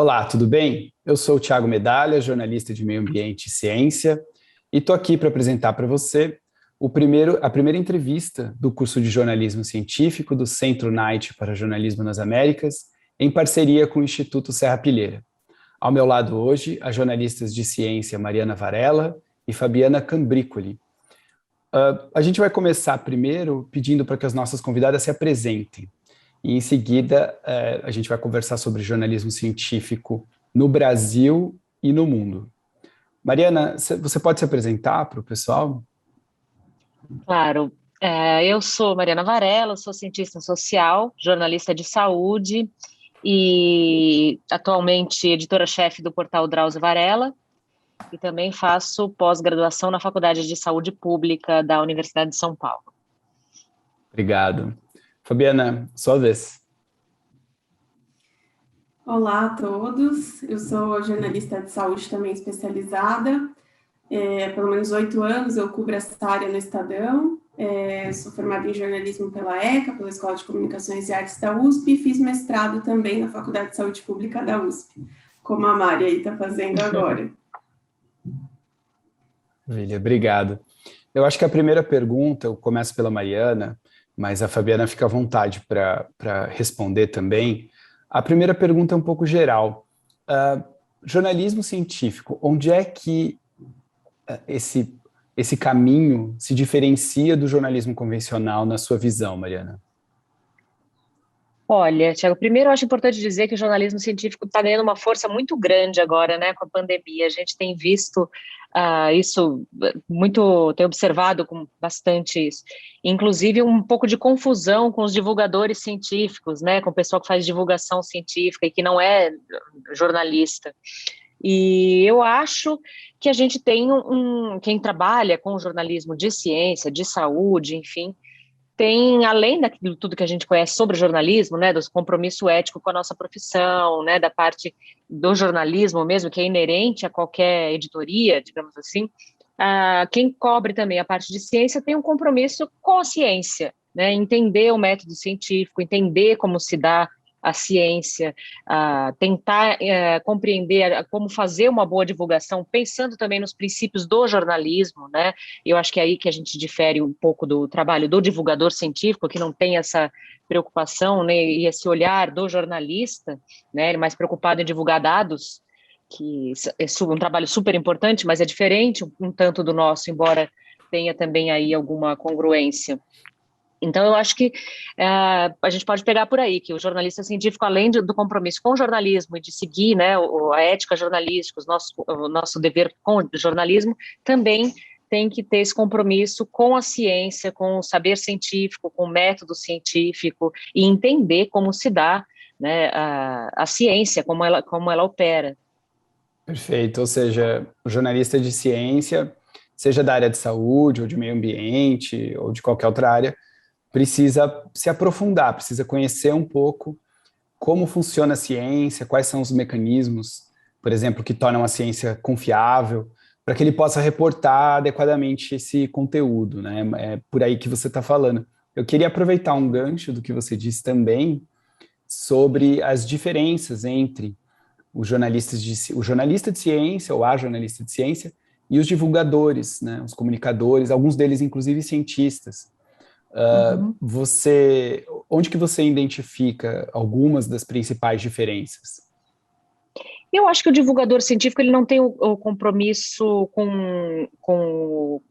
Olá, tudo bem? Eu sou o Thiago Medalha, jornalista de Meio Ambiente e Ciência, e estou aqui para apresentar para você a primeira entrevista do curso de Jornalismo Científico do Centro Knight para Jornalismo nas Américas, em parceria com o Instituto Serra Pilheira. Ao meu lado hoje, as jornalistas de ciência Mariana Varela e Fabiana Cambricoli. A gente vai começar primeiro pedindo para que as nossas convidadas se apresentem. E em seguida, a gente vai conversar sobre jornalismo científico no Brasil e no mundo. Mariana, você pode se apresentar para o pessoal? Claro. Eu sou Mariana Varela, sou cientista social, jornalista de saúde e atualmente editora-chefe do portal Drauzio Varela, e também faço pós-graduação na Faculdade de Saúde Pública da Universidade de São Paulo. Obrigado. Fabiana, sua vez. Olá a todos, eu sou jornalista de saúde também especializada. Pelo menos 8 anos eu cubro essa área no Estadão. Sou formada em jornalismo pela ECA, pela Escola de Comunicações e Artes da USP, e fiz mestrado também na Faculdade de Saúde Pública da USP, como a Mari aí está fazendo agora. Maravilha, obrigado. Eu acho que a primeira pergunta, eu começo pela Mariana, mas a Fabiana fica à vontade para responder também. A primeira pergunta é um pouco geral. Jornalismo científico, onde é que esse caminho se diferencia do jornalismo convencional na sua visão, Mariana? Olha, Thiago, primeiro eu acho importante dizer que o jornalismo científico está ganhando uma força muito grande agora, né, com a pandemia. A gente tem visto isso muito, tem observado com bastante isso. Inclusive um pouco de confusão com os divulgadores científicos, né, com o pessoal que faz divulgação científica e que não é jornalista. E eu acho que a gente tem quem trabalha com jornalismo de ciência, de saúde, enfim, tem, além daquilo tudo que a gente conhece sobre jornalismo, né, do compromisso ético com a nossa profissão, né, da parte do jornalismo mesmo, que é inerente a qualquer editoria, digamos assim, quem cobre também a parte de ciência tem um compromisso com a ciência, né, entender o método científico, entender como se dá a ciência, tentar compreender como fazer uma boa divulgação, pensando também nos princípios do jornalismo, né? Eu acho que é aí que a gente difere um pouco do trabalho do divulgador científico, que não tem essa preocupação, né, e esse olhar do jornalista, né? Ele é mais preocupado em divulgar dados, que é um trabalho super importante, mas é diferente um tanto do nosso, embora tenha também aí alguma congruência. Então, eu acho que a gente pode pegar por aí, que o jornalista científico, além do compromisso com o jornalismo e de seguir, né, a ética jornalística, o nosso dever com o jornalismo, também tem que ter esse compromisso com a ciência, com o saber científico, com o método científico, e entender como se dá, né, a ciência, como ela opera. Perfeito, ou seja, o jornalista de ciência, seja da área de saúde, ou de meio ambiente, ou de qualquer outra área, precisa se aprofundar, precisa conhecer um pouco como funciona a ciência, quais são os mecanismos, por exemplo, que tornam a ciência confiável, para que ele possa reportar adequadamente esse conteúdo, né? É por aí que você está falando. Eu queria aproveitar um gancho do que você disse também sobre as diferenças entre o jornalista de ciência, ou a jornalista de ciência, e os divulgadores, né? Os comunicadores, alguns deles inclusive cientistas. Onde que você identifica algumas das principais diferenças? Eu acho que o divulgador científico ele não tem o compromisso com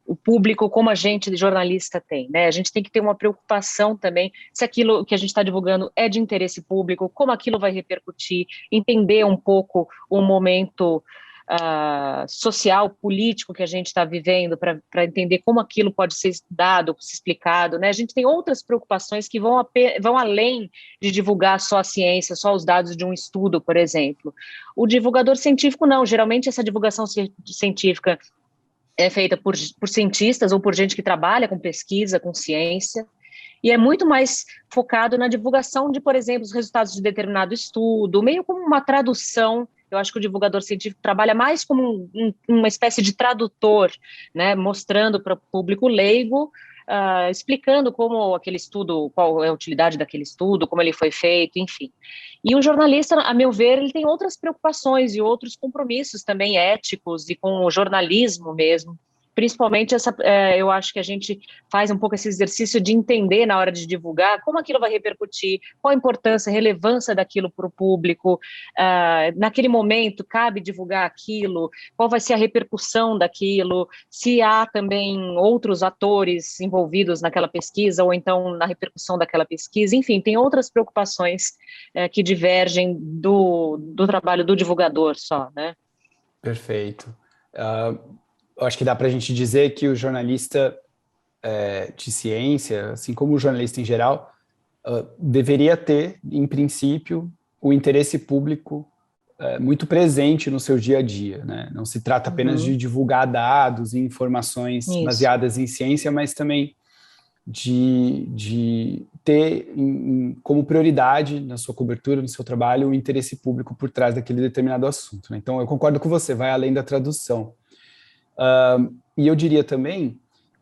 o público como a gente, de jornalista, tem, né? A gente tem que ter uma preocupação também se aquilo que a gente está divulgando é de interesse público, como aquilo vai repercutir, entender um pouco o momento social, político que a gente está vivendo, para entender como aquilo pode ser dado, ser explicado, né? A gente tem outras preocupações que vão além de divulgar só a ciência, só os dados de um estudo, por exemplo. O divulgador científico não, geralmente essa divulgação científica é feita por cientistas ou por gente que trabalha com pesquisa, com ciência, e é muito mais focado na divulgação de, por exemplo, os resultados de determinado estudo, meio como uma tradução. Eu acho que o divulgador científico trabalha mais como uma espécie de tradutor, né, mostrando para o público leigo explicando como aquele estudo, qual é a utilidade daquele estudo, como ele foi feito, enfim. E o jornalista, a meu ver, ele tem outras preocupações e outros compromissos também éticos e com o jornalismo mesmo. Principalmente eu acho que a gente faz um pouco esse exercício de entender na hora de divulgar como aquilo vai repercutir, qual a importância, a relevância daquilo para o público, naquele momento cabe divulgar aquilo, qual vai ser a repercussão daquilo, se há também outros atores envolvidos naquela pesquisa ou então na repercussão daquela pesquisa, enfim, tem outras preocupações que divergem do trabalho do divulgador só, né? Perfeito. Eu acho que dá para a gente dizer que o jornalista de ciência, assim como o jornalista em geral, deveria ter, em princípio, o interesse público muito presente no seu dia a dia, né? Não se trata apenas de divulgar dados e informações baseadas em ciência, mas também de ter como prioridade na sua cobertura, no seu trabalho, o interesse público por trás daquele determinado assunto, né? Então, eu concordo com você, vai além da tradução. E eu diria também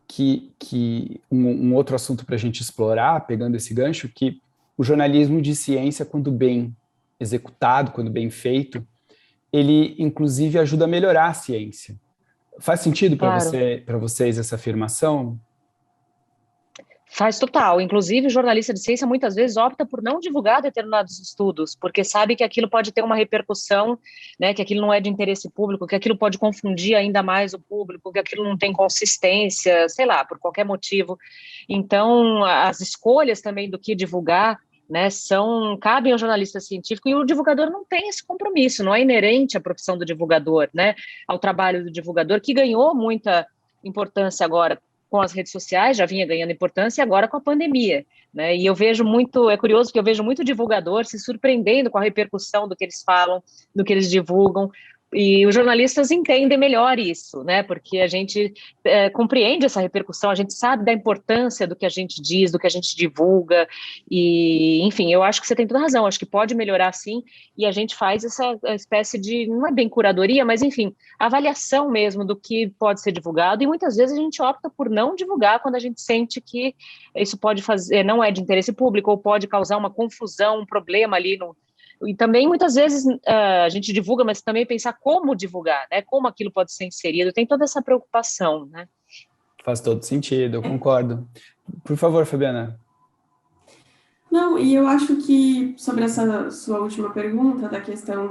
que um outro assunto para a gente explorar, pegando esse gancho, que o jornalismo de ciência, quando bem executado, quando bem feito, ele inclusive ajuda a melhorar a ciência. Faz sentido para vocês essa afirmação? Faz total. Inclusive, o jornalista de ciência muitas vezes opta por não divulgar determinados estudos, porque sabe que aquilo pode ter uma repercussão, né, que aquilo não é de interesse público, que aquilo pode confundir ainda mais o público, que aquilo não tem consistência, sei lá, por qualquer motivo. Então, as escolhas também do que divulgar, né, cabem ao jornalista científico, e o divulgador não tem esse compromisso, não é inerente à profissão do divulgador, né, ao trabalho do divulgador, que ganhou muita importância agora com as redes sociais, já vinha ganhando importância, e agora com a pandemia, né? E eu vejo muito, é curioso que eu vejo muito divulgador se surpreendendo com a repercussão do que eles falam, do que eles divulgam, e os jornalistas entendem melhor isso, né? Porque a gente compreende essa repercussão, a gente sabe da importância do que a gente diz, do que a gente divulga, e, enfim, eu acho que você tem toda razão, acho que pode melhorar sim, e a gente faz essa espécie de, não é bem curadoria, mas, enfim, avaliação mesmo do que pode ser divulgado, e muitas vezes a gente opta por não divulgar quando a gente sente que isso pode fazer, não é de interesse público, ou pode causar uma confusão, um problema ali no. E também, muitas vezes, a gente divulga, mas também pensar como divulgar, né? Como aquilo pode ser inserido, tem toda essa preocupação, né? Faz todo sentido, eu concordo. Por favor, Fabiana. Não, e eu acho que, sobre essa sua última pergunta, da questão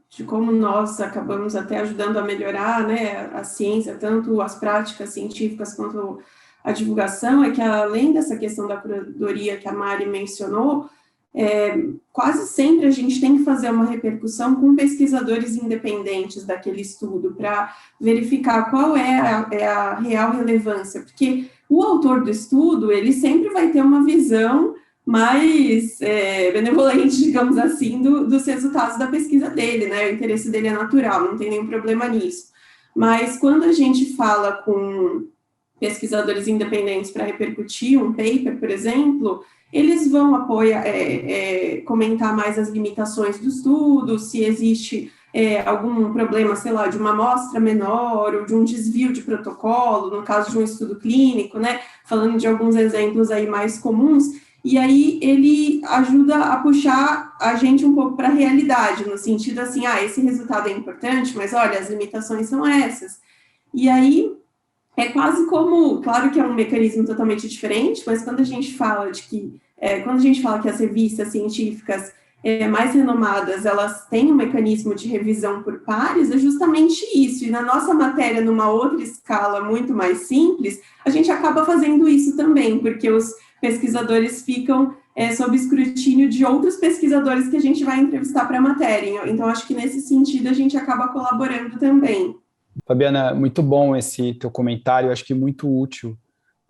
de como nós acabamos até ajudando a melhorar, né, a ciência, tanto as práticas científicas quanto a divulgação, é que além dessa questão da curadoria que a Mari mencionou, quase sempre a gente tem que fazer uma repercussão com pesquisadores independentes daquele estudo para verificar qual é a real relevância, porque o autor do estudo, ele sempre vai ter uma visão mais benevolente, digamos assim, dos resultados da pesquisa dele, né? O interesse dele é natural, não tem nenhum problema nisso. Mas quando a gente fala com pesquisadores independentes para repercutir um paper, por exemplo, eles vão apoiar, comentar mais as limitações do estudo, se existe algum problema, sei lá, de uma amostra menor ou de um desvio de protocolo, no caso de um estudo clínico, né? Falando de alguns exemplos aí mais comuns. E aí ele ajuda a puxar a gente um pouco para a realidade, no sentido assim, esse resultado é importante, mas olha, as limitações são essas. E aí é quase como, claro que é um mecanismo totalmente diferente, mas quando a gente fala que as revistas científicas mais renomadas, elas têm um mecanismo de revisão por pares, é justamente isso. E na nossa matéria, numa outra escala muito mais simples, a gente acaba fazendo isso também, porque os pesquisadores ficam sob escrutínio de outros pesquisadores que a gente vai entrevistar para a matéria. Então, acho que nesse sentido a gente acaba colaborando também. Fabiana, muito bom esse teu comentário, acho que muito útil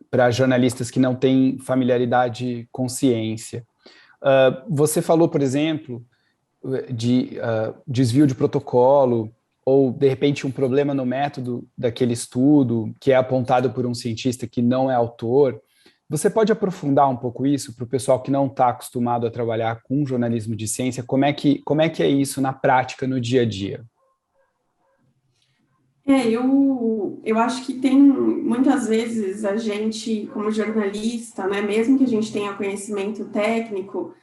para jornalistas que não têm familiaridade com ciência. Você falou, por exemplo, de desvio de protocolo, ou, de repente, um problema no método daquele estudo, que é apontado por um cientista que não é autor. Você pode aprofundar um pouco isso para o pessoal que não está acostumado a trabalhar com jornalismo de ciência? Como é que é isso na prática, no dia a dia? Eu acho que tem, muitas vezes, a gente, como jornalista, né, mesmo que a gente tenha conhecimento técnico,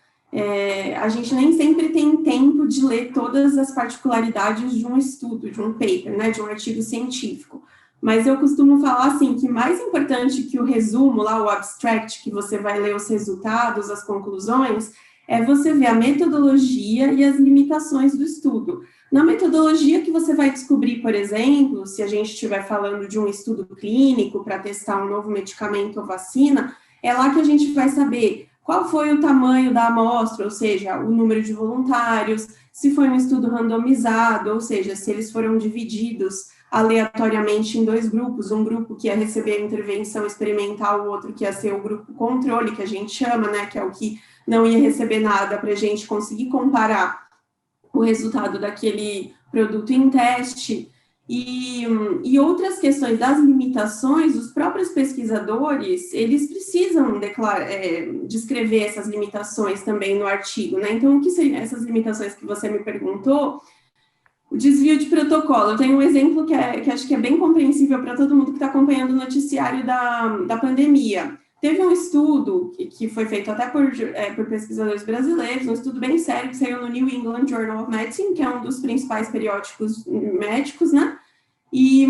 a gente nem sempre tem tempo de ler todas as particularidades de um estudo, de um paper, né, de um artigo científico. Mas eu costumo falar assim, que mais importante que o resumo, lá o abstract, que você vai ler os resultados, as conclusões, é você ver a metodologia e as limitações do estudo. Na metodologia que você vai descobrir, por exemplo, se a gente estiver falando de um estudo clínico para testar um novo medicamento ou vacina, é lá que a gente vai saber qual foi o tamanho da amostra, ou seja, o número de voluntários, se foi um estudo randomizado, ou seja, se eles foram divididos aleatoriamente em dois grupos, um grupo que ia receber a intervenção experimental, o outro que ia ser o grupo controle, que a gente chama, né, que é o que não ia receber nada para a gente conseguir comparar o resultado daquele produto em teste, e outras questões das limitações, os próprios pesquisadores, eles precisam descrever essas limitações também no artigo, né? Então, o que seriam essas limitações que você me perguntou? O desvio de protocolo. Eu tenho um exemplo que acho que é bem compreensível para todo mundo que está acompanhando o noticiário da pandemia. Teve um estudo que foi feito até por pesquisadores brasileiros, um estudo bem sério que saiu no New England Journal of Medicine, que é um dos principais periódicos médicos, né? E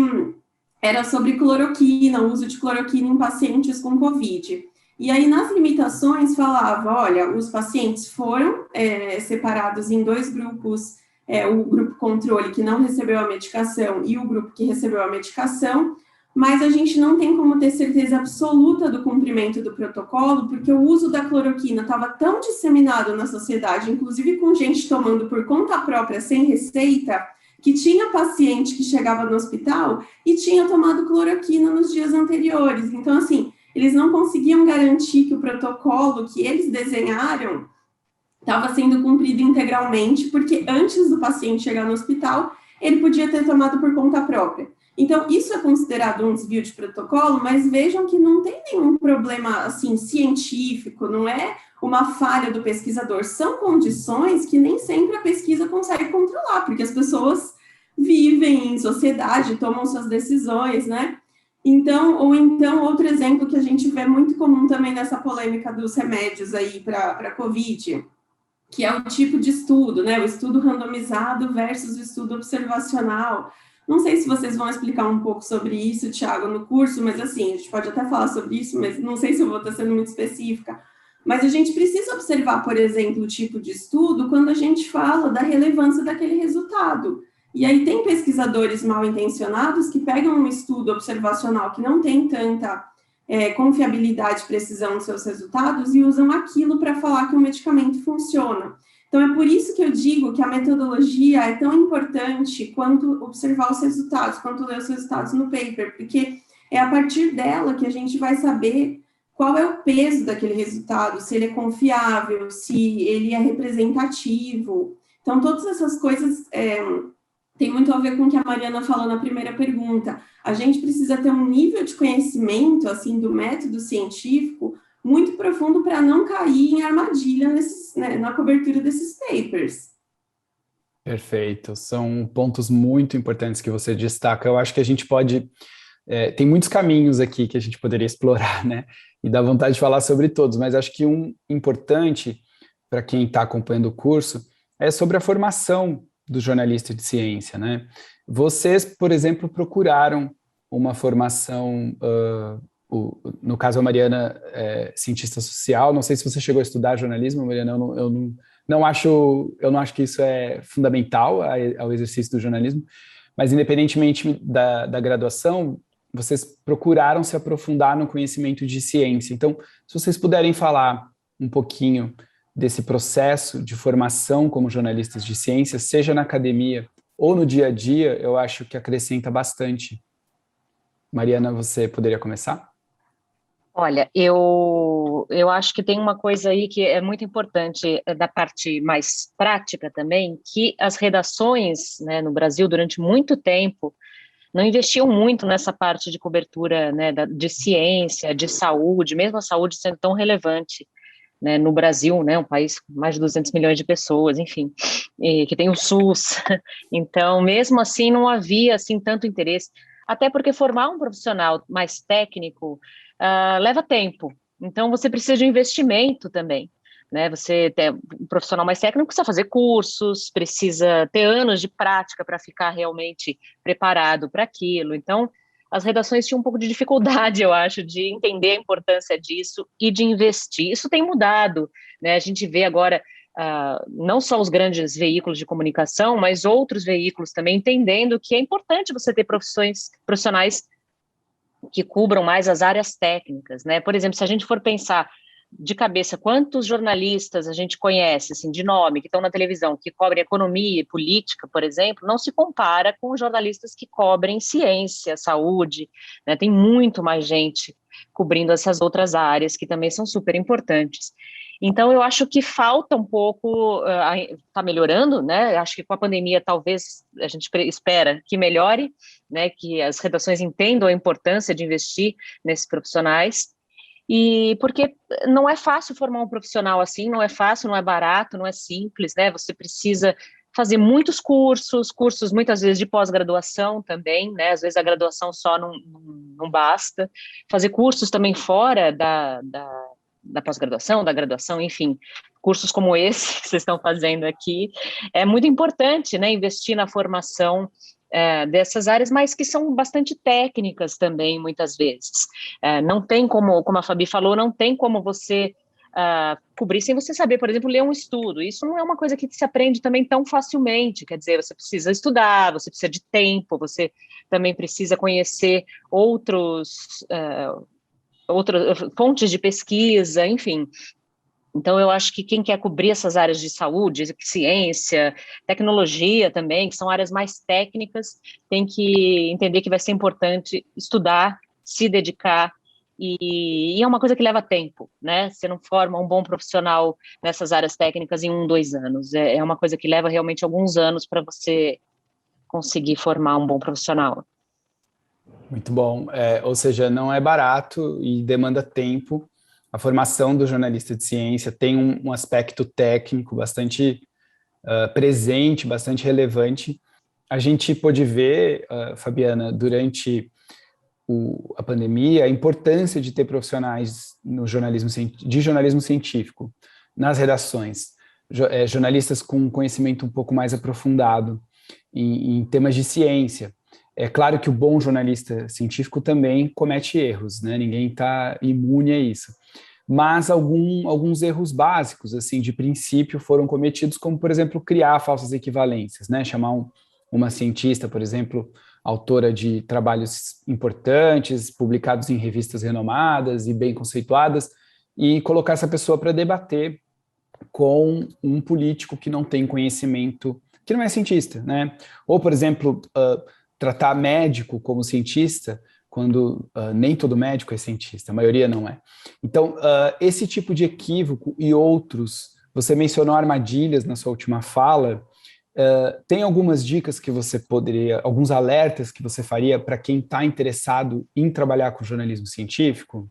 era sobre cloroquina, o uso de cloroquina em pacientes com Covid. E aí, nas limitações, falava, olha, os pacientes foram separados em dois grupos, o grupo controle que não recebeu a medicação e o grupo que recebeu a medicação, mas a gente não tem como ter certeza absoluta do cumprimento do protocolo, porque o uso da cloroquina estava tão disseminado na sociedade, inclusive com gente tomando por conta própria, sem receita, que tinha paciente que chegava no hospital e tinha tomado cloroquina nos dias anteriores. Então, assim, eles não conseguiam garantir que o protocolo que eles desenharam estava sendo cumprido integralmente, porque antes do paciente chegar no hospital, ele podia ter tomado por conta própria. Então, isso é considerado um desvio de protocolo, mas vejam que não tem nenhum problema, assim, científico, não é uma falha do pesquisador, são condições que nem sempre a pesquisa consegue controlar, porque as pessoas vivem em sociedade, tomam suas decisões, né? Então, outro exemplo que a gente vê muito comum também nessa polêmica dos remédios aí para COVID, que é o tipo de estudo, né? O estudo randomizado versus o estudo observacional. Não sei se vocês vão explicar um pouco sobre isso, Thiago, no curso, mas assim, a gente pode até falar sobre isso, mas não sei se eu vou estar sendo muito específica. Mas a gente precisa observar, por exemplo, o tipo de estudo quando a gente fala da relevância daquele resultado. E aí tem pesquisadores mal intencionados que pegam um estudo observacional que não tem tanta confiabilidade e precisão nos seus resultados e usam aquilo para falar que o medicamento funciona. Então, é por isso que eu digo que a metodologia é tão importante quanto observar os resultados, quanto ler os resultados no paper, porque é a partir dela que a gente vai saber qual é o peso daquele resultado, se ele é confiável, se ele é representativo. Então, todas essas coisas têm muito a ver com o que a Mariana falou na primeira pergunta. A gente precisa ter um nível de conhecimento, assim, do método científico muito profundo para não cair em armadilha na cobertura desses papers. Perfeito, são pontos muito importantes que você destaca. Eu acho que a gente pode, tem muitos caminhos aqui que a gente poderia explorar, né? E dá vontade de falar sobre todos, mas acho que um importante para quem está acompanhando o curso é sobre a formação do jornalista de ciência, né? Vocês, por exemplo, procuraram uma formação, no caso a Mariana é cientista social, não sei se você chegou a estudar jornalismo, Mariana, eu não acho que isso é fundamental ao exercício do jornalismo, mas independentemente da graduação, vocês procuraram se aprofundar no conhecimento de ciência. Então, se vocês puderem falar um pouquinho desse processo de formação como jornalistas de ciência, seja na academia ou no dia a dia, eu acho que acrescenta bastante. Mariana, você poderia começar? Olha, eu acho que tem uma coisa aí que é muito importante da parte mais prática também, que as redações, né, no Brasil, durante muito tempo, não investiam muito nessa parte de cobertura, né, de ciência, de saúde, mesmo a saúde sendo tão relevante né, no Brasil, né, um país com mais de 200 milhões de pessoas, enfim, que tem o SUS. Então, mesmo assim, não havia assim tanto interesse, até porque formar um profissional mais técnico leva tempo. Então, você precisa de um investimento também, né? Você tem um profissional mais técnico, precisa fazer cursos, precisa ter anos de prática para ficar realmente preparado para aquilo. Então, as redações tinham um pouco de dificuldade, eu acho, de entender a importância disso e de investir. Isso tem mudado, né? A gente vê agora não só os grandes veículos de comunicação, mas outros veículos também entendendo que é importante você ter profissionais que cubram mais as áreas técnicas, né? Por exemplo, se a gente for pensar de cabeça quantos jornalistas a gente conhece, assim, de nome, que estão na televisão, que cobrem economia e política, por exemplo, não se compara com os jornalistas que cobrem ciência, saúde, né? Tem muito mais gente cobrindo essas outras áreas que também são super importantes. Então, eu acho que falta um pouco, está melhorando, né? Acho que com a pandemia talvez a gente espera que melhore, né? Que as redações entendam a importância de investir nesses profissionais. E porque não é fácil formar um profissional assim, não é fácil, não é barato, não é simples, né? Você precisa fazer muitos cursos muitas vezes de pós-graduação também, né? Às vezes a graduação só não basta. Fazer cursos também fora da pós-graduação, da graduação, enfim, cursos como esse que vocês estão fazendo aqui, é muito importante, né, investir na formação dessas áreas, mas que são bastante técnicas também, muitas vezes. Não tem como a Fabi falou, não tem como você cobrir sem você saber, por exemplo, ler um estudo. Isso não é uma coisa que se aprende também tão facilmente, quer dizer, você precisa estudar, você precisa de tempo, você também precisa conhecer outras fontes de pesquisa, enfim. Então, eu acho que quem quer cobrir essas áreas de saúde, ciência, tecnologia também, que são áreas mais técnicas, tem que entender que vai ser importante estudar, se dedicar, e é uma coisa que leva tempo, né? Você não forma um bom profissional nessas áreas técnicas em 1, 2 anos. É uma coisa que leva realmente alguns anos para você conseguir formar um bom profissional. Muito bom. Ou seja, não é barato e demanda tempo. A formação do jornalista de ciência tem um aspecto técnico bastante presente, bastante relevante. A gente pôde ver, Fabiana, durante a pandemia, a importância de ter profissionais de jornalismo científico nas redações, jornalistas com conhecimento um pouco mais aprofundado em temas de ciência. É claro que o bom jornalista científico também comete erros, né? Ninguém está imune a isso. Mas alguns erros básicos, assim, de princípio, foram cometidos, como, por exemplo, criar falsas equivalências, né? Chamar uma cientista, por exemplo, autora de trabalhos importantes, publicados em revistas renomadas e bem conceituadas, e colocar essa pessoa para debater com um político que não tem conhecimento, que não é cientista, né? Ou, por exemplo, tratar médico como cientista, quando nem todo médico é cientista, a maioria não é. Então, esse tipo de equívoco e outros, você mencionou armadilhas na sua última fala, tem algumas dicas que você poderia, alguns alertas que você faria para quem está interessado em trabalhar com jornalismo científico?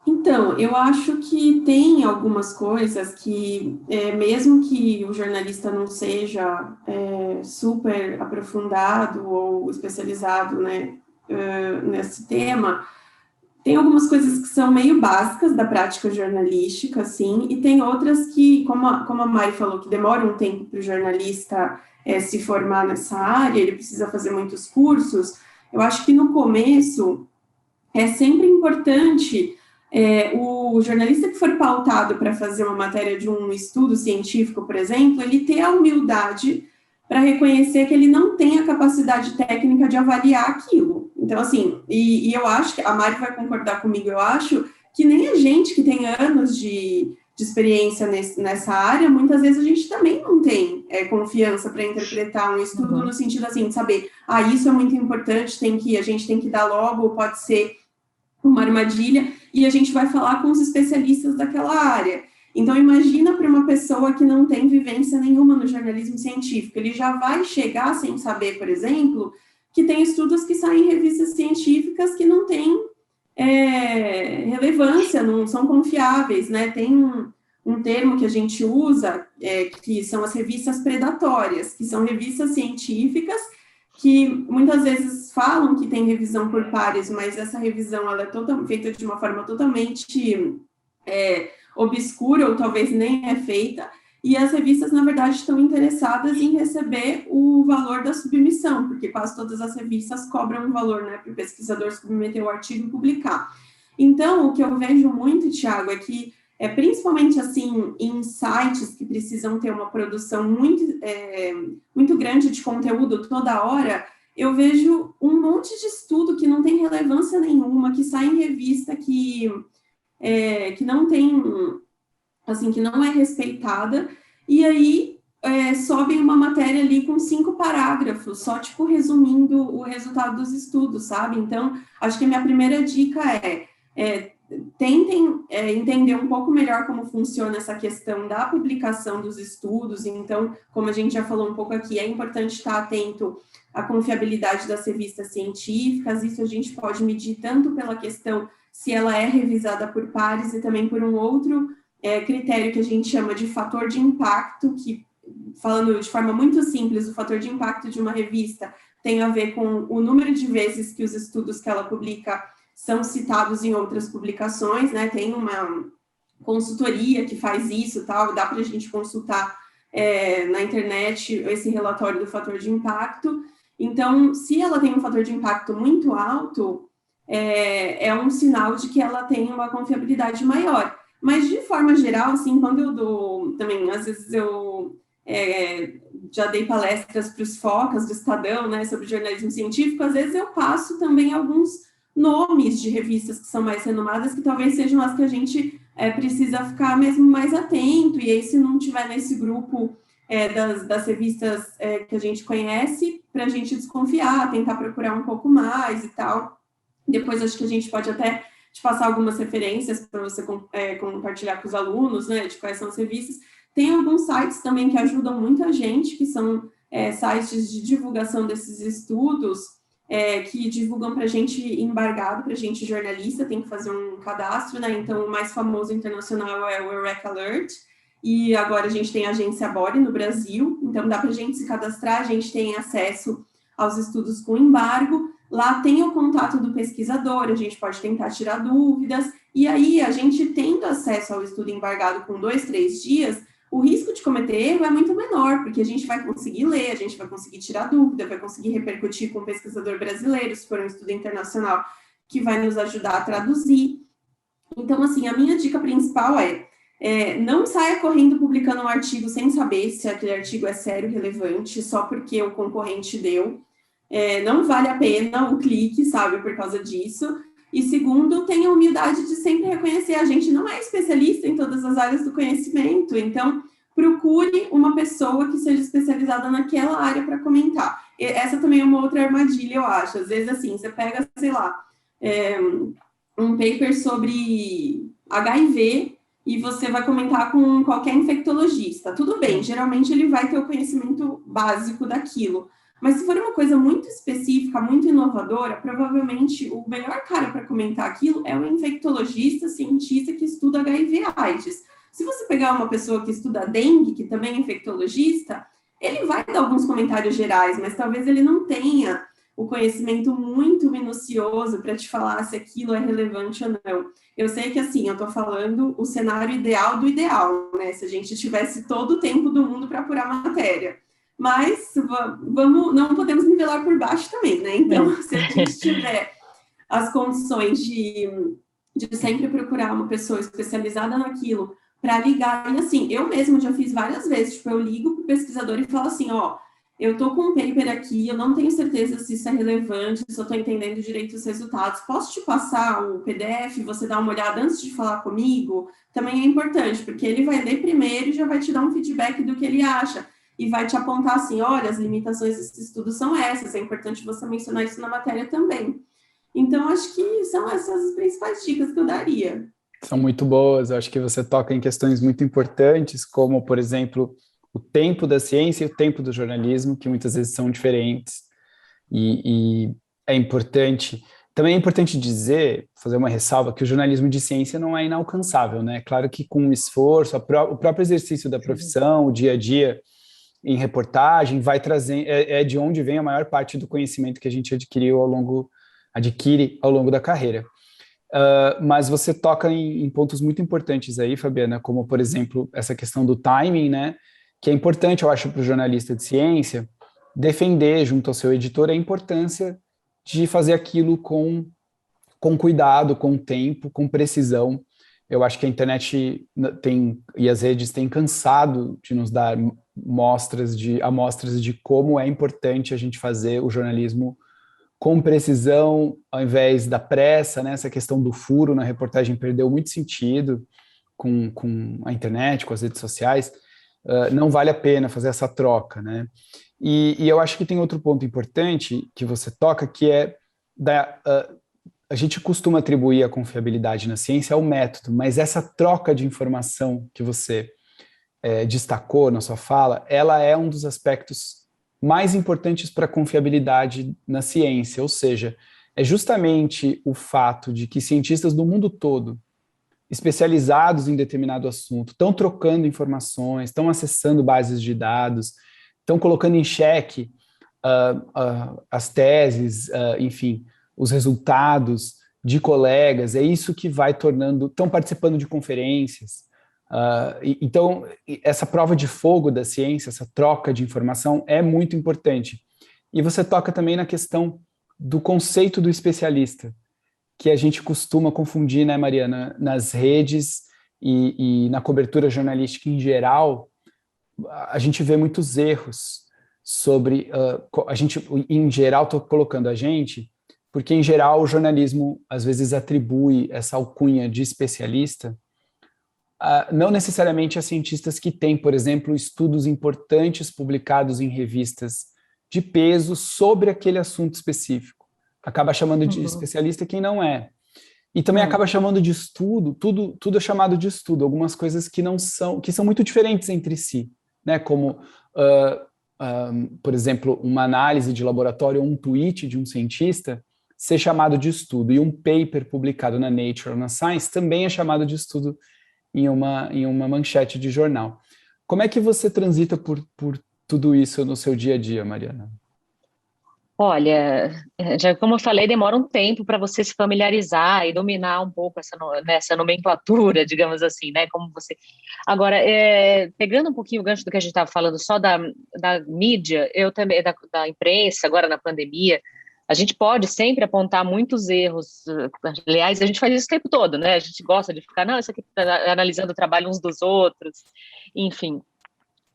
Então, eu acho que tem algumas coisas que, mesmo que o jornalista não seja super aprofundado ou especializado, né, nesse tema, tem algumas coisas que são meio básicas da prática jornalística, assim, e tem outras que, como a Mari falou, que demora um tempo para o jornalista se formar nessa área, ele precisa fazer muitos cursos. Eu acho que no começo é sempre importante o jornalista que for pautado para fazer uma matéria de um estudo científico, por exemplo, ele ter a humildade para reconhecer que ele não tem a capacidade técnica de avaliar aquilo. Então, assim, e eu acho que a Mari vai concordar comigo, eu acho que nem a gente que tem anos de experiência nessa área, muitas vezes a gente também não tem confiança para interpretar um estudo no sentido assim, de saber, isso é muito importante, a gente tem que dar logo, pode ser uma armadilha, e a gente vai falar com os especialistas daquela área. Então, imagina para uma pessoa que não tem vivência nenhuma no jornalismo científico, ele já vai chegar sem saber, por exemplo, que tem estudos que saem em revistas científicas que não têm relevância, não são confiáveis, né? Tem um termo que a gente usa, que são as revistas predatórias, que são revistas científicas que muitas vezes falam que tem revisão por pares, mas essa revisão ela é feita de uma forma totalmente obscura, ou talvez nem é feita, e as revistas, na verdade, estão interessadas em receber o valor da submissão, porque quase todas as revistas cobram um valor, né, para o pesquisador submeter o artigo e publicar. Então, o que eu vejo muito, Thiago, é que, principalmente assim, em sites que precisam ter uma produção muito grande de conteúdo toda hora, eu vejo um monte de estudo que não tem relevância nenhuma, que sai em revista que não tem, assim, que não é respeitada, e aí sobe uma matéria ali com 5 parágrafos, só, tipo, resumindo o resultado dos estudos, sabe? Então, acho que a minha primeira dica tentem entender um pouco melhor como funciona essa questão da publicação dos estudos. Então, como a gente já falou um pouco aqui, é importante estar atento à confiabilidade das revistas científicas. Isso a gente pode medir tanto pela questão se ela é revisada por pares e também por um outro critério que a gente chama de fator de impacto, que, falando de forma muito simples, o fator de impacto de uma revista tem a ver com o número de vezes que os estudos que ela publica são citados em outras publicações, né? Tem uma consultoria que faz isso, tal, dá para a gente consultar na internet esse relatório do fator de impacto. Então, se ela tem um fator de impacto muito alto, é um sinal de que ela tem uma confiabilidade maior. Mas, de forma geral, assim, quando eu dou, também, às vezes eu já dei palestras para os focas do Estadão, né, sobre jornalismo científico, às vezes eu passo também alguns nomes de revistas que são mais renomadas, que talvez sejam as que a gente precisa ficar mesmo mais atento, e aí se não tiver nesse grupo das revistas que a gente conhece, para a gente desconfiar, tentar procurar um pouco mais e tal. Depois acho que a gente pode até te passar algumas referências para você compartilhar com os alunos, né, de quais são as revistas. Tem alguns sites também que ajudam muita gente, que são sites de divulgação desses estudos, que divulgam para a gente embargado, para a gente jornalista, tem que fazer um cadastro, né? Então, o mais famoso internacional é o Eureka Alert, e agora a gente tem a agência Bore no Brasil, então dá para a gente se cadastrar, a gente tem acesso aos estudos com embargo, lá tem o contato do pesquisador, a gente pode tentar tirar dúvidas, e aí a gente tendo acesso ao estudo embargado com 2, 3 dias, o risco de cometer erro é muito menor, porque a gente vai conseguir ler, a gente vai conseguir tirar dúvida, vai conseguir repercutir com o pesquisador brasileiro, se for um estudo internacional, que vai nos ajudar a traduzir. Então, assim, a minha dica principal não saia correndo publicando um artigo sem saber se aquele artigo é sério, relevante, só porque o concorrente deu. Não vale a pena o clique, sabe, por causa disso. E segundo, tenha a humildade de sempre reconhecer, a gente não é especialista em todas as áreas do conhecimento, então procure uma pessoa que seja especializada naquela área para comentar. Essa também é uma outra armadilha, eu acho. Às vezes, assim, você pega, sei lá, um paper sobre HIV e você vai comentar com qualquer infectologista. Tudo bem, geralmente ele vai ter o conhecimento básico daquilo. Mas se for uma coisa muito específica, muito inovadora, provavelmente o melhor cara para comentar aquilo é um infectologista, cientista que estuda HIV/AIDS. Se você pegar uma pessoa que estuda dengue, que também é infectologista, ele vai dar alguns comentários gerais, mas talvez ele não tenha o conhecimento muito minucioso para te falar se aquilo é relevante ou não. Eu sei que, assim, eu estou falando o cenário ideal do ideal, né? Se a gente tivesse todo o tempo do mundo para apurar matéria. Mas não podemos nivelar por baixo também, né? Então, se a gente tiver as condições de sempre procurar uma pessoa especializada naquilo para ligar, e assim, eu mesmo já fiz várias vezes, tipo, eu ligo para o pesquisador e falo assim, eu estou com um paper aqui, eu não tenho certeza se isso é relevante, se eu estou entendendo direito os resultados, posso te passar o PDF, você dá uma olhada antes de falar comigo? Também é importante, porque ele vai ler primeiro e já vai te dar um feedback do que ele acha, e vai te apontar assim, olha, as limitações desse estudo são essas, é importante você mencionar isso na matéria também. Então, acho que são essas as principais dicas que eu daria. São muito boas, eu acho que você toca em questões muito importantes, como, por exemplo, o tempo da ciência e o tempo do jornalismo, que muitas vezes são diferentes, e é importante Também é importante dizer, fazer uma ressalva, que o jornalismo de ciência não é inalcançável, né? Claro que com o esforço, o próprio exercício da profissão, o dia a dia em reportagem, vai trazer, é de onde vem a maior parte do conhecimento que a gente adquire ao longo da carreira. Mas você toca em pontos muito importantes aí, Fabiana, como, por exemplo, essa questão do timing, né? Que é importante, eu acho, para o jornalista de ciência defender, junto ao seu editor, a importância de fazer aquilo com cuidado, com tempo, com precisão. Eu acho que a internet e as redes têm cansado de nos dar amostras de como é importante a gente fazer o jornalismo com precisão, ao invés da pressa, né? Essa questão do furo na reportagem perdeu muito sentido com a internet, com as redes sociais. Não vale a pena fazer essa troca, né? E eu acho que tem outro ponto importante que você toca, que é a gente costuma atribuir a confiabilidade na ciência ao método, mas essa troca de informação que você destacou na sua fala, ela é um dos aspectos mais importantes para a confiabilidade na ciência, ou seja, é justamente o fato de que cientistas do mundo todo, especializados em determinado assunto, estão trocando informações, estão acessando bases de dados, estão colocando em xeque as teses, enfim, os resultados de colegas, é isso que vai tornando, estão participando de conferências. Então, essa prova de fogo da ciência, essa troca de informação é muito importante. E você toca também na questão do conceito do especialista, que a gente costuma confundir, né, Mariana, nas redes e na cobertura jornalística em geral. A gente vê muitos erros sobre, em geral, estou colocando a gente, porque em geral o jornalismo às vezes atribui essa alcunha de especialista, não necessariamente a cientistas que têm, por exemplo, estudos importantes publicados em revistas de peso sobre aquele assunto específico. Acaba chamando de especialista quem não é. E também acaba chamando de estudo, tudo é chamado de estudo, algumas coisas que são muito diferentes entre si, né? Como, por exemplo, uma análise de laboratório ou um tweet de um cientista ser chamado de estudo, e um paper publicado na Nature ou na Science também é chamado de estudo em uma manchete de jornal. Como é que você transita por tudo isso no seu dia a dia, Mariana? Olha, já como eu falei, demora um tempo para você se familiarizar e dominar um pouco essa nomenclatura, digamos assim, né? Como você. Agora, pegando um pouquinho o gancho do que a gente estava falando só da mídia, eu também da imprensa agora na pandemia. A gente pode sempre apontar muitos erros. Aliás, a gente faz isso o tempo todo, né? A gente gosta de ficar, não, isso aqui tá analisando o trabalho uns dos outros, enfim.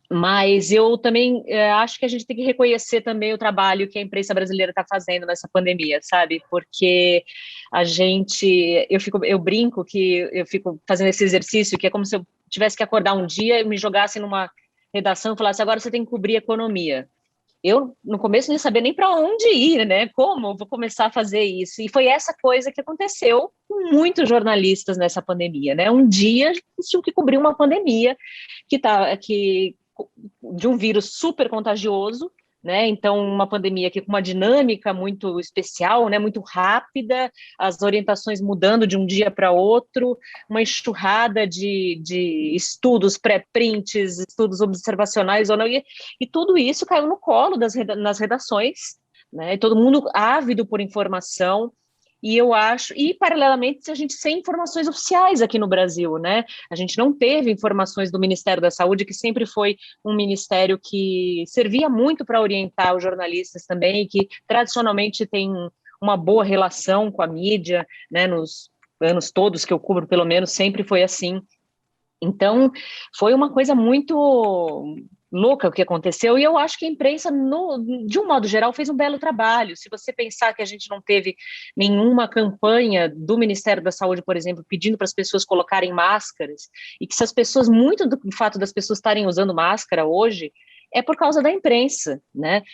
Mas eu também acho que a gente tem que reconhecer também o trabalho que a imprensa brasileira está fazendo nessa pandemia, sabe? Porque eu brinco que eu fico fazendo esse exercício, que é como se eu tivesse que acordar um dia e me jogasse numa redação e falasse, agora você tem que cobrir economia. Eu, no começo, não ia saber nem para onde ir, né? Como eu vou começar a fazer isso? E foi essa coisa que aconteceu com muitos jornalistas nessa pandemia, né? Um dia, eles tinham que cobrir uma pandemia de um vírus super contagioso, né? Então, uma pandemia que com uma dinâmica muito especial, né? Muito rápida, as orientações mudando de um dia para outro, uma enxurrada de estudos pré-prints, estudos observacionais ou não, e tudo isso caiu no colo nas redações, né? E todo mundo ávido por informação. E eu acho, e paralelamente a gente sem informações oficiais aqui no Brasil, né? A gente não teve informações do Ministério da Saúde, que sempre foi um ministério que servia muito para orientar os jornalistas também, que tradicionalmente tem uma boa relação com a mídia, né? Nos anos todos que eu cubro, pelo menos, sempre foi assim. Então, foi uma coisa muito louca o que aconteceu, e eu acho que a imprensa, de um modo geral, fez um belo trabalho. Se você pensar que a gente não teve nenhuma campanha do Ministério da Saúde, por exemplo, pedindo para as pessoas colocarem máscaras, e que essas pessoas, muito do fato das pessoas estarem usando máscara hoje, é por causa da imprensa, né?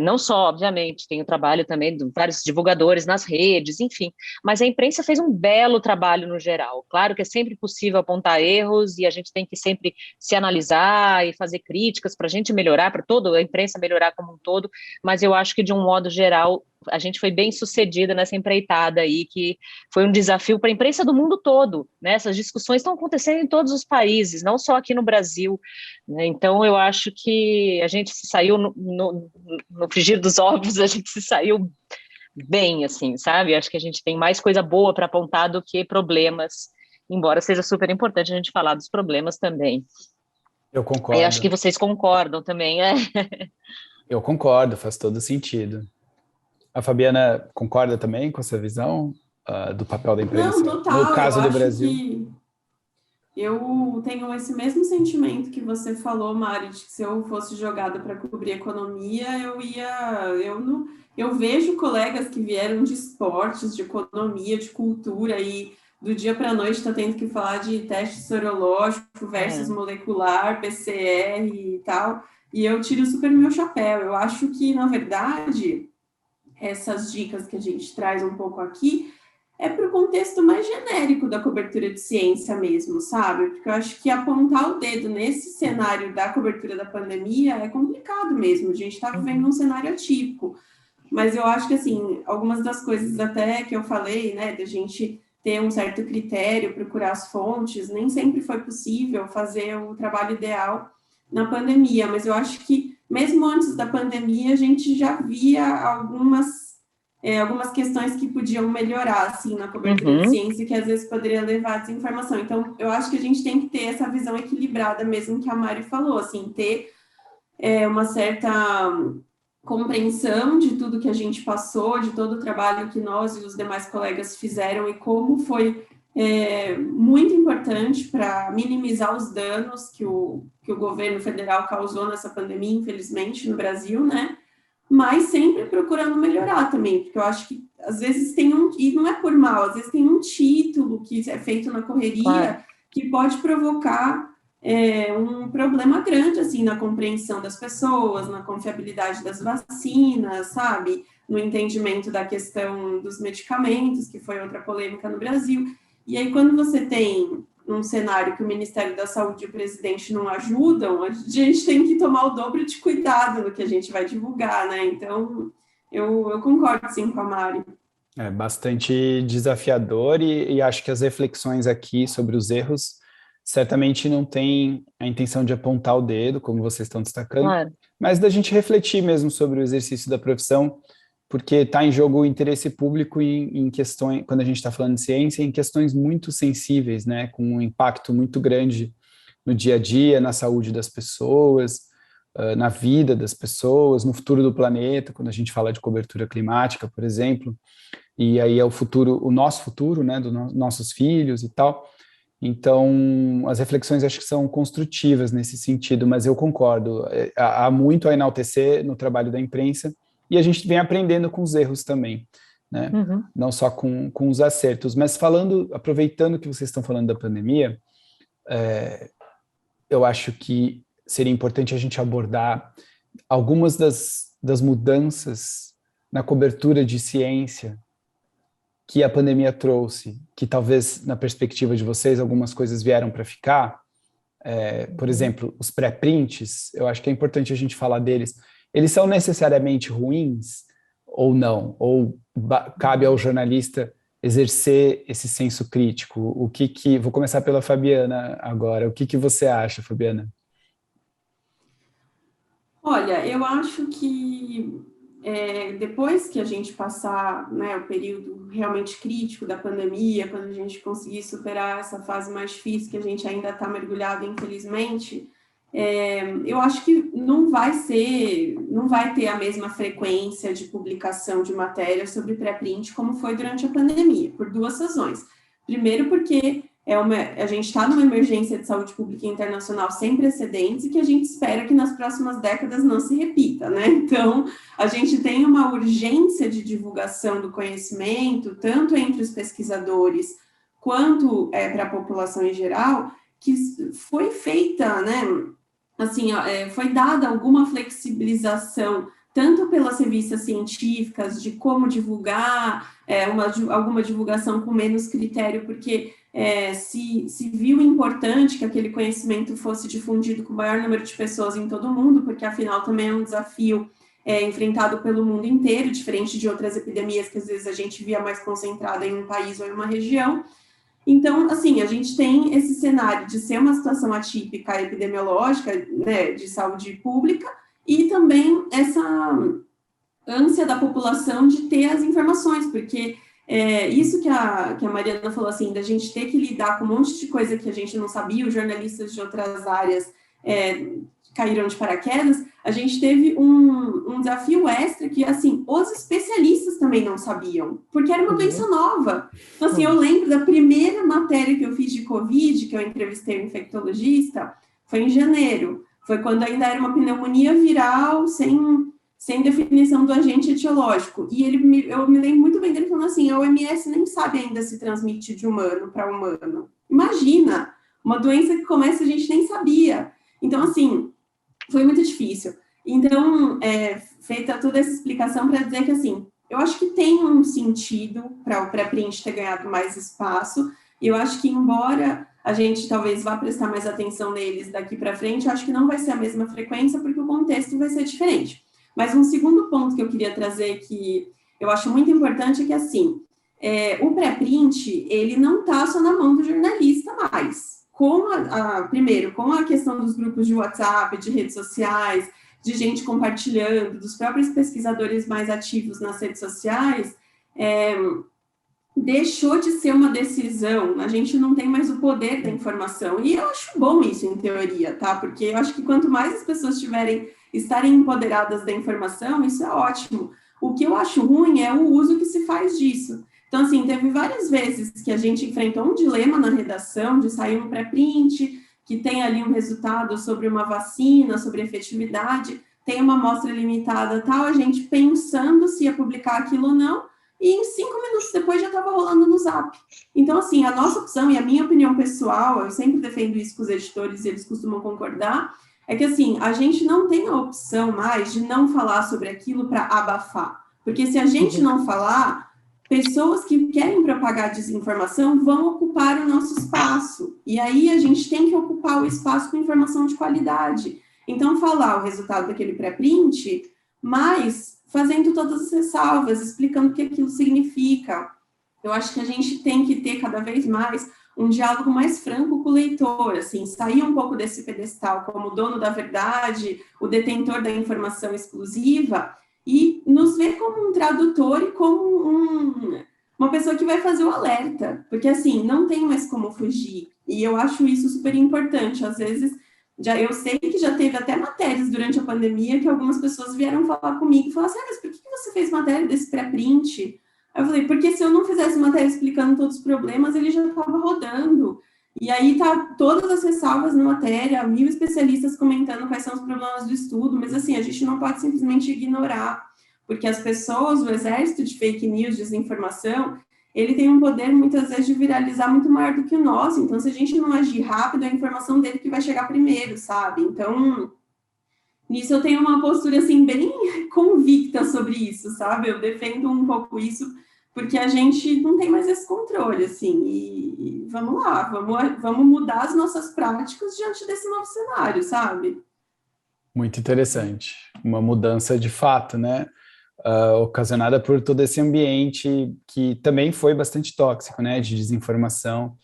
Não só, obviamente, tem o trabalho também de vários divulgadores nas redes, enfim, mas a imprensa fez um belo trabalho no geral. Claro que é sempre possível apontar erros e a gente tem que sempre se analisar e fazer críticas para a gente melhorar, para toda a imprensa melhorar como um todo, mas eu acho que, de um modo geral, a gente foi bem sucedida nessa empreitada aí, que foi um desafio para a imprensa do mundo todo, né? Essas discussões estão acontecendo em todos os países, não só aqui no Brasil, né? Então, eu acho que a gente se saiu no frigir dos ovos, a gente se saiu bem, assim, sabe? Acho que a gente tem mais coisa boa para apontar do que problemas, embora seja super importante a gente falar dos problemas também. Eu Eu acho que concordo. vocês concordam também, né? Eu concordo, faz todo sentido. A Fabiana concorda também com essa visão do papel da Não, imprensa no total, eu caso do acho Brasil? que eu tenho esse mesmo sentimento que você falou, Mari, de que se eu fosse jogada para cobrir economia, eu vejo colegas que vieram de esportes, de economia, de cultura e do dia para a noite está tendo que falar de teste sorológico versus molecular, PCR e tal, e eu tiro super meu chapéu. Eu acho que, na verdade, essas dicas que a gente traz um pouco aqui é para o contexto mais genérico da cobertura de ciência mesmo, sabe? Porque eu acho que apontar o dedo nesse cenário da cobertura da pandemia é complicado mesmo. A gente está vivendo um cenário atípico. Mas eu acho que, assim, algumas das coisas até que eu falei, né, da gente ter um certo critério, procurar as fontes, nem sempre foi possível fazer o trabalho ideal na pandemia, mas eu acho que mesmo antes da pandemia a gente já via algumas questões que podiam melhorar, assim, na cobertura de ciência, que às vezes poderia levar à desinformação. Então, eu acho que a gente tem que ter essa visão equilibrada mesmo que a Mari falou, assim, ter uma certa compreensão de tudo que a gente passou, de todo o trabalho que nós e os demais colegas fizeram e como foi muito importante para minimizar os danos que o governo federal causou nessa pandemia, infelizmente, no Brasil, né? Mas sempre procurando melhorar também, porque eu acho que às vezes tem e não é por mal, às vezes tem um título que é feito na correria, claro, que pode provocar um problema grande, assim, na compreensão das pessoas, na confiabilidade das vacinas, sabe? No entendimento da questão dos medicamentos, que foi outra polêmica no Brasil. E aí, quando você tem num cenário que o Ministério da Saúde e o presidente não ajudam, a gente tem que tomar o dobro de cuidado no que a gente vai divulgar, né? Então, eu concordo, sim, com a Mari. É bastante desafiador e acho que as reflexões aqui sobre os erros certamente não têm a intenção de apontar o dedo, como vocês estão destacando, claro, mas da gente refletir mesmo sobre o exercício da profissão, porque está em jogo o interesse público em questões, quando a gente está falando de ciência, em questões muito sensíveis, né, com um impacto muito grande no dia a dia, na saúde das pessoas, na vida das pessoas, no futuro do planeta, quando a gente fala de cobertura climática, por exemplo, e aí é o futuro, o nosso futuro, né, dos nossos filhos e tal. Então, as reflexões acho que são construtivas nesse sentido, mas eu concordo, há muito a enaltecer no trabalho da imprensa, e a gente vem aprendendo com os erros também, né? Uhum. Não só com os acertos. Mas aproveitando que vocês estão falando da pandemia, eu acho que seria importante a gente abordar algumas das mudanças na cobertura de ciência que a pandemia trouxe, que talvez, na perspectiva de vocês, algumas coisas vieram para ficar. Por exemplo, os pré-prints, eu acho que é importante a gente falar deles. Eles são necessariamente ruins ou não? Ou cabe ao jornalista exercer esse senso crítico? Vou começar pela Fabiana agora. O que você acha, Fabiana? Olha, eu acho que depois que a gente passar, né, o período realmente crítico da pandemia, quando a gente conseguir superar essa fase mais difícil que a gente ainda está mergulhado, infelizmente, eu acho que não vai ter a mesma frequência de publicação de matéria sobre pré-print como foi durante a pandemia, por duas razões. Primeiro, porque a gente está numa emergência de saúde pública internacional sem precedentes e que a gente espera que nas próximas décadas não se repita, né? Então, a gente tem uma urgência de divulgação do conhecimento, tanto entre os pesquisadores quanto para a população em geral, que foi feita, né? Assim, foi dada alguma flexibilização tanto pelas revistas científicas de como divulgar, alguma divulgação com menos critério, porque se viu importante que aquele conhecimento fosse difundido com o maior número de pessoas em todo o mundo, porque afinal também é um desafio enfrentado pelo mundo inteiro, diferente de outras epidemias que às vezes a gente via mais concentrada em um país ou em uma região. Então, assim, a gente tem esse cenário de ser uma situação atípica epidemiológica, né, de saúde pública, e também essa ânsia da população de ter as informações, porque isso que a Mariana falou, assim, da gente ter que lidar com um monte de coisa que a gente não sabia, os jornalistas de outras áreas caíram de paraquedas, a gente teve um desafio extra que, assim, os especialistas também não sabiam, porque era uma doença nova. Então, assim, eu lembro da primeira matéria que eu fiz de Covid, que eu entrevistei um infectologista, foi em janeiro, foi quando ainda era uma pneumonia viral, sem definição do agente etiológico, e eu me lembro muito bem dele falando assim, a OMS nem sabe ainda se transmite de humano para humano. Imagina, uma doença que começa a gente nem sabia. Então, assim, foi muito difícil. Então, feita toda essa explicação para dizer que, assim, eu acho que tem um sentido para o pré-print ter ganhado mais espaço, e eu acho que, embora a gente talvez vá prestar mais atenção neles daqui para frente, eu acho que não vai ser a mesma frequência, porque o contexto vai ser diferente. Mas um segundo ponto que eu queria trazer, que eu acho muito importante, é que, assim, o pré-print, ele não está só na mão do jornalista mais. Primeiro, com a questão dos grupos de WhatsApp, de redes sociais, de gente compartilhando, dos próprios pesquisadores mais ativos nas redes sociais, deixou de ser uma decisão, a gente não tem mais o poder da informação, e eu acho bom isso, em teoria, tá? Porque eu acho que quanto mais as pessoas estarem empoderadas da informação, isso é ótimo. O que eu acho ruim é o uso que se faz disso. Então, assim, teve várias vezes que a gente enfrentou um dilema na redação de sair um pré-print, que tem ali um resultado sobre uma vacina, sobre efetividade, tem uma amostra limitada, tal, a gente pensando se ia publicar aquilo ou não, e em 5 minutos depois já estava rolando no Zap. Então, assim, a nossa opção e a minha opinião pessoal, eu sempre defendo isso com os editores e eles costumam concordar, é que, assim, a gente não tem a opção mais de não falar sobre aquilo para abafar. Porque se a gente não falar, pessoas que querem propagar desinformação vão ocupar o nosso espaço. E aí a gente tem que ocupar o espaço com informação de qualidade. Então, falar o resultado daquele pré-print, mas fazendo todas as ressalvas, explicando o que aquilo significa. Eu acho que a gente tem que ter cada vez mais um diálogo mais franco com o leitor, assim, sair um pouco desse pedestal como dono da verdade, o detentor da informação exclusiva, e nos ver como um tradutor e como uma pessoa que vai fazer o alerta, porque, assim, não tem mais como fugir, e eu acho isso super importante. Às vezes, eu sei que já teve até matérias durante a pandemia que algumas pessoas vieram falar comigo e falaram assim, mas por que você fez matéria desse pré-print? Eu falei, porque se eu não fizesse matéria explicando todos os problemas, ele já estava rodando. E aí tá todas as ressalvas na matéria, 1000 especialistas comentando quais são os problemas do estudo, mas assim, a gente não pode simplesmente ignorar, porque as pessoas, o exército de fake news, desinformação, ele tem um poder muitas vezes de viralizar muito maior do que o nosso, então se a gente não agir rápido, é a informação dele que vai chegar primeiro, sabe? Então, nisso eu tenho uma postura assim bem convicta sobre isso, sabe? Eu defendo um pouco isso, porque a gente não tem mais esse controle, assim, e vamos lá, vamos mudar as nossas práticas diante desse novo cenário, sabe? Muito interessante. Uma mudança de fato, né? Ocasionada por todo esse ambiente que também foi bastante tóxico, né? De desinformação,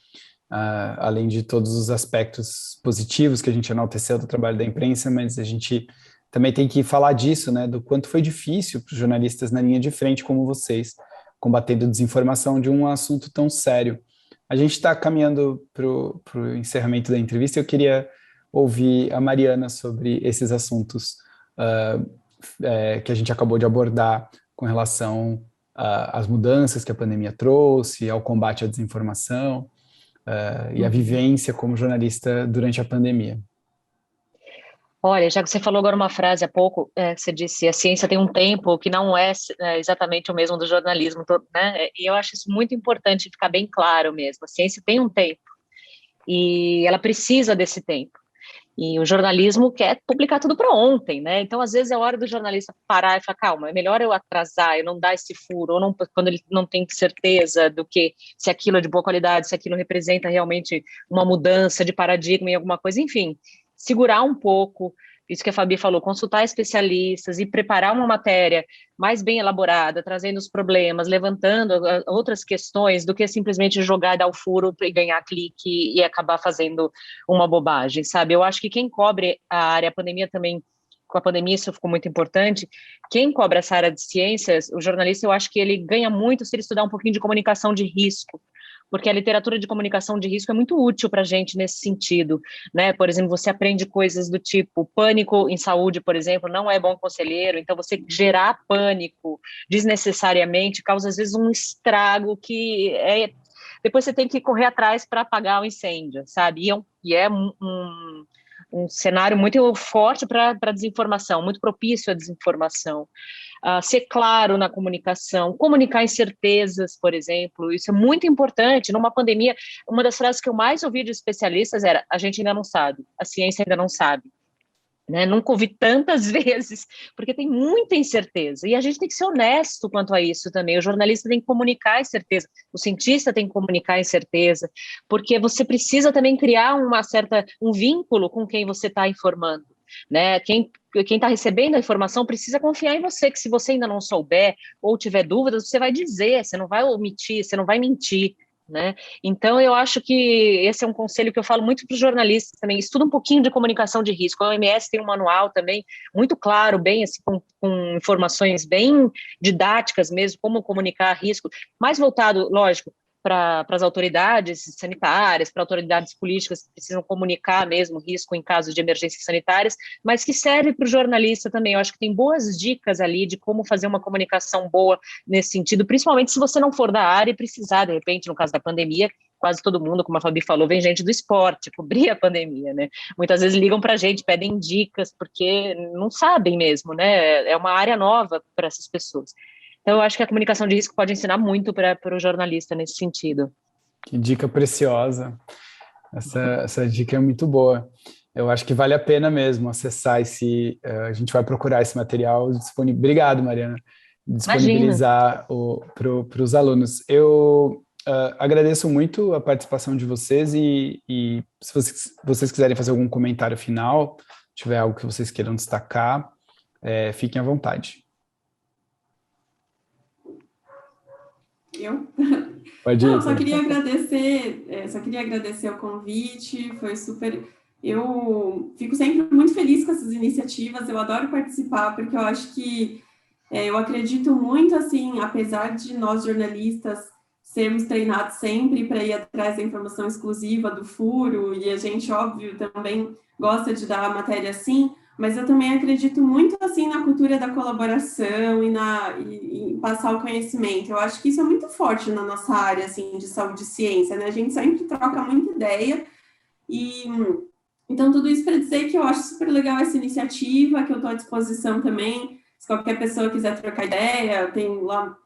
além de todos os aspectos positivos que a gente enalteceu do trabalho da imprensa, mas a gente também tem que falar disso, né? Do quanto foi difícil para os jornalistas na linha de frente como vocês, combatendo desinformação de um assunto tão sério. A gente está caminhando para o encerramento da entrevista. Eu queria ouvir a Mariana sobre esses assuntos que a gente acabou de abordar com relação às mudanças que a pandemia trouxe, ao combate à desinformação e à vivência como jornalista durante a pandemia. Olha, já que você falou agora uma frase há pouco, você disse a ciência tem um tempo que não é exatamente o mesmo do jornalismo, né? E eu acho isso muito importante ficar bem claro mesmo. A ciência tem um tempo e ela precisa desse tempo. E o jornalismo quer publicar tudo para ontem, né? Então, às vezes, é hora do jornalista parar e falar, calma, é melhor eu atrasar, eu não dar esse furo, ou não, quando ele não tem certeza do que, se aquilo é de boa qualidade, se aquilo representa realmente uma mudança de paradigma em alguma coisa, enfim, segurar um pouco, isso que a Fabi falou, consultar especialistas e preparar uma matéria mais bem elaborada, trazendo os problemas, levantando outras questões, do que simplesmente jogar, dar o furo e ganhar clique e acabar fazendo uma bobagem, sabe? Eu acho que quem cobre a área, a pandemia também, com a pandemia isso ficou muito importante, quem cobre essa área de ciências, o jornalista, eu acho que ele ganha muito se ele estudar um pouquinho de comunicação de risco, porque a literatura de comunicação de risco é muito útil para a gente nesse sentido, né? Por exemplo, você aprende coisas do tipo pânico em saúde, por exemplo, não é bom conselheiro, então você gerar pânico desnecessariamente causa às vezes um estrago que depois você tem que correr atrás para apagar o incêndio, sabe? E é um cenário muito forte para desinformação, muito propício à desinformação. Ser claro na comunicação, comunicar incertezas, por exemplo, isso é muito importante. Numa pandemia, uma das frases que eu mais ouvi de especialistas era: a gente ainda não sabe, a ciência ainda não sabe. Né? Nunca ouvi tantas vezes, porque tem muita incerteza, e a gente tem que ser honesto quanto a isso também. O jornalista tem que comunicar a incerteza, o cientista tem que comunicar a incerteza, porque você precisa também criar um vínculo com quem você está informando, né? Quem está recebendo a informação precisa confiar em você, que se você ainda não souber ou tiver dúvidas, você vai dizer, você não vai omitir, você não vai mentir, né? Então, eu acho que esse é um conselho que eu falo muito para os jornalistas também: estuda um pouquinho de comunicação de risco. A OMS tem um manual também muito claro, bem assim, com informações bem didáticas mesmo, como comunicar risco, mais voltado, lógico, para as autoridades sanitárias, para autoridades políticas que precisam comunicar mesmo risco em casos de emergências sanitárias, mas que serve para o jornalista também. Eu acho que tem boas dicas ali de como fazer uma comunicação boa nesse sentido, principalmente se você não for da área e precisar, de repente, no caso da pandemia, quase todo mundo, como a Fabi falou, vem gente do esporte cobrir a pandemia, né? Muitas vezes ligam para a gente, pedem dicas, porque não sabem mesmo, né? É uma área nova para essas pessoas. Então, eu acho que a comunicação de risco pode ensinar muito para o jornalista nesse sentido. Que dica preciosa. Essa dica é muito boa. Eu acho que vale a pena mesmo acessar a gente vai procurar esse material disponível. Obrigado, Mariana. Disponibilizar para os alunos. Eu agradeço muito a participação de vocês e se vocês quiserem fazer algum comentário final, tiver algo que vocês queiram destacar, fiquem à vontade. Eu? Pode ir. Não, só queria agradecer o convite, foi super... Eu fico sempre muito feliz com essas iniciativas, eu adoro participar, porque eu acho que eu acredito muito, assim, apesar de nós jornalistas sermos treinados sempre para ir atrás da informação exclusiva do furo, e a gente, óbvio, também gosta de dar a matéria assim, mas eu também acredito muito assim na cultura da colaboração e em passar o conhecimento. Eu acho que isso é muito forte na nossa área assim de saúde e ciência, né? A gente sempre troca muita ideia e então tudo isso para dizer que eu acho super legal essa iniciativa, que eu estou à disposição também. Se qualquer pessoa quiser trocar ideia,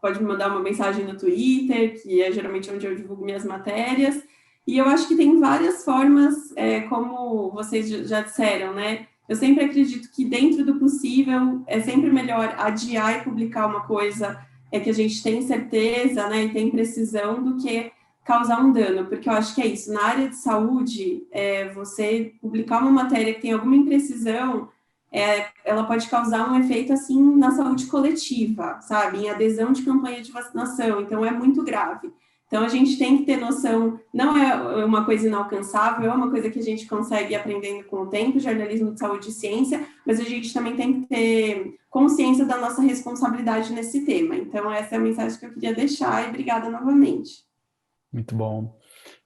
pode me mandar uma mensagem no Twitter, que é geralmente onde eu divulgo minhas matérias. E eu acho que tem várias formas, como vocês já disseram, né? Eu sempre acredito que dentro do possível é sempre melhor adiar e publicar uma coisa que a gente tem certeza, né, e tem precisão, do que causar um dano, porque eu acho que é isso. Na área de saúde, você publicar uma matéria que tem alguma imprecisão, ela pode causar um efeito assim na saúde coletiva, sabe, em adesão de campanha de vacinação, então é muito grave. Então, a gente tem que ter noção, não é uma coisa inalcançável, é uma coisa que a gente consegue ir aprendendo com o tempo, jornalismo de saúde e ciência, mas a gente também tem que ter consciência da nossa responsabilidade nesse tema. Então, essa é a mensagem que eu queria deixar e obrigada novamente. Muito bom.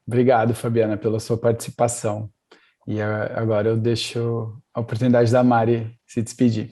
Obrigado, Fabiana, pela sua participação. E agora eu deixo a oportunidade da Mari se despedir.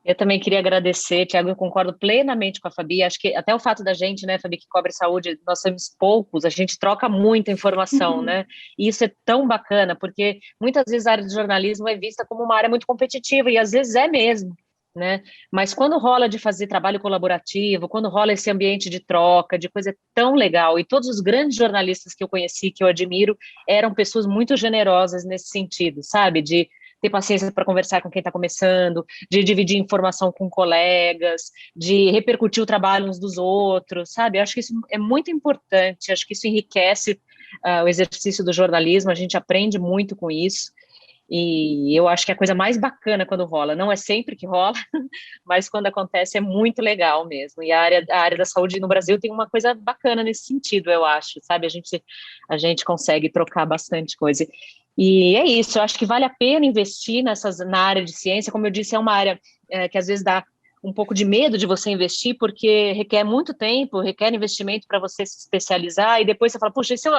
Eu também queria agradecer, Tiago, eu concordo plenamente com a Fabi, acho que até o fato da gente, né, Fabi, que cobre saúde, nós somos poucos, a gente troca muita informação, né, e isso é tão bacana, porque muitas vezes a área de jornalismo é vista como uma área muito competitiva, e às vezes é mesmo, né, mas quando rola de fazer trabalho colaborativo, quando rola esse ambiente de troca, de coisa tão legal, e todos os grandes jornalistas que eu conheci, que eu admiro, eram pessoas muito generosas nesse sentido, sabe, de ter paciência para conversar com quem está começando, de dividir informação com colegas, de repercutir o trabalho uns dos outros, sabe? Eu acho que isso é muito importante, acho que isso enriquece o exercício do jornalismo, a gente aprende muito com isso. E eu acho que é a coisa mais bacana quando rola, não é sempre que rola, mas quando acontece é muito legal mesmo. E a área da saúde no Brasil tem uma coisa bacana nesse sentido, eu acho, sabe? A gente consegue trocar bastante coisa. E é isso, eu acho que vale a pena investir na área de ciência. Como eu disse, é uma área que às vezes dá um pouco de medo de você investir, porque requer muito tempo, requer investimento para você se especializar, e depois você fala, puxa, e se eu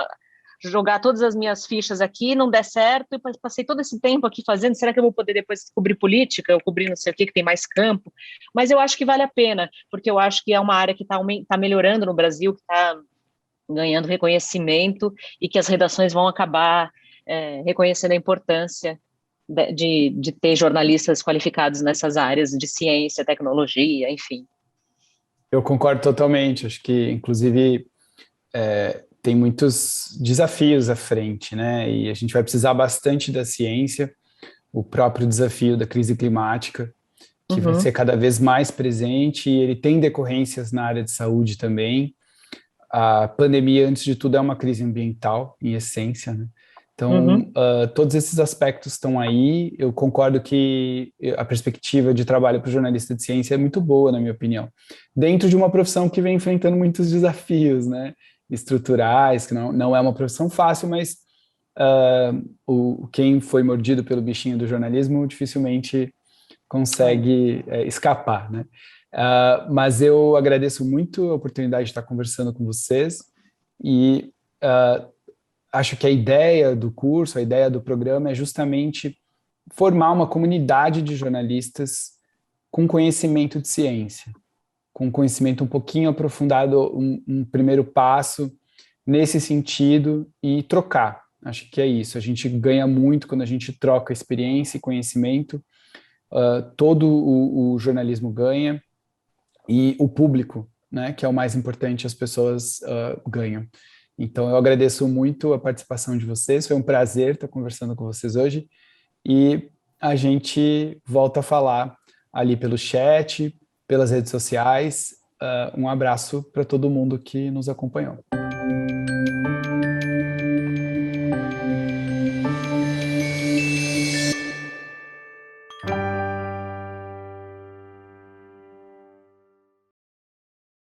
jogar todas as minhas fichas aqui, não der certo, eu passei todo esse tempo aqui fazendo, será que eu vou poder depois cobrir política, eu cobrir não sei o que tem mais campo? Mas eu acho que vale a pena, porque eu acho que é uma área que está melhorando no Brasil, que está ganhando reconhecimento, e que as redações vão acabar reconhecendo a importância de ter jornalistas qualificados nessas áreas de ciência, tecnologia, enfim. Eu concordo totalmente, acho que, inclusive, tem muitos desafios à frente, né? E a gente vai precisar bastante da ciência, o próprio desafio da crise climática, que vai ser cada vez mais presente, e ele tem decorrências na área de saúde também. A pandemia, antes de tudo, é uma crise ambiental, em essência, né? Então, todos esses aspectos estão aí. Eu concordo que a perspectiva de trabalho para o jornalista de ciência é muito boa, na minha opinião, dentro de uma profissão que vem enfrentando muitos desafios, né, estruturais, que não é uma profissão fácil, mas quem foi mordido pelo bichinho do jornalismo dificilmente consegue escapar, né? Mas eu agradeço muito a oportunidade de estar conversando com vocês e acho que a ideia do curso, a ideia do programa é justamente formar uma comunidade de jornalistas com conhecimento de ciência, com conhecimento um pouquinho aprofundado, um primeiro passo nesse sentido e trocar. Acho que é isso. A gente ganha muito quando a gente troca experiência e conhecimento. Todo o jornalismo ganha e o público, né, que é o mais importante, as pessoas ganham. Então, eu agradeço muito a participação de vocês, foi um prazer estar conversando com vocês hoje, e a gente volta a falar ali pelo chat, pelas redes sociais. Um abraço para todo mundo que nos acompanhou.